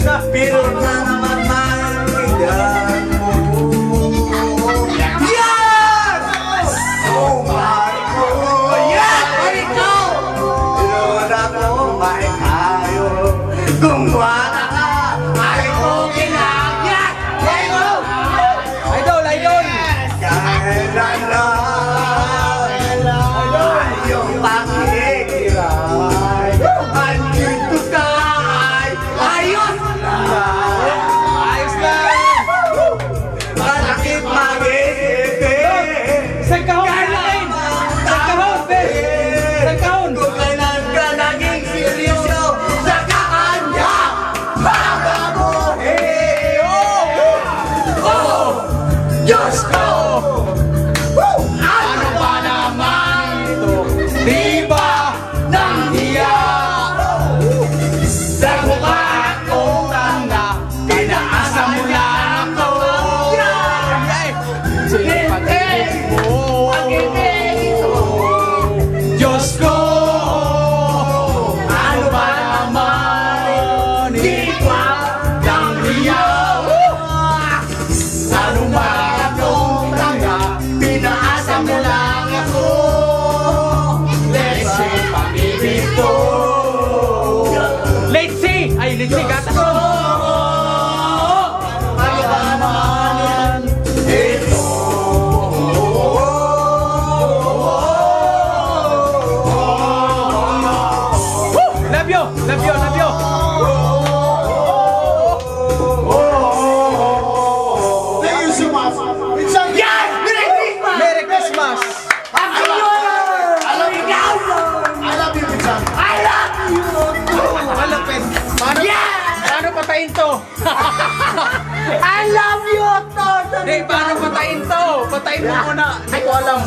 isa. Pero na naman maintindihan mo. Yes! Oh my God! Yes! Ikaw! Iyon ako may kayo. Kung wala ka, ay kong kinakyak. Idol! Idol, idol! Kailan lang yung pakikiramay. Andito ka ay ayos lang. Ayos lang! Malakit mag-isipin. Isang kahon, Berlin! Isang kahon, Ben! Isang kahon! Kung kailan ka naging seryoso sa kakanya, babaguhin. Oh! Diyos ko! Ano ba naman ito? Di ba nang hiya? Sa mukha akong tanda, pinaasa mo lang ako. Pag-ibig mo! Diyos ko! Ano ba naman? Di ba nang hiya? Ano ba akong tanda, pinaasa mo lang ako. Let's say pag-ibig ko. Let's see! Ay, let's see, gatas! Ano ba naman ito? Woo! Love you! Love you! Love you! Thank you so much. Yes! Merry Christmas! Merry Christmas! Happy New Year! I love you guys! I love you, Pichang! I love you! Malapit! Paano, paano patayin to? I love you, Toto! Hindi, paano patayin to? Patayin mo muna. Hindi ko alam.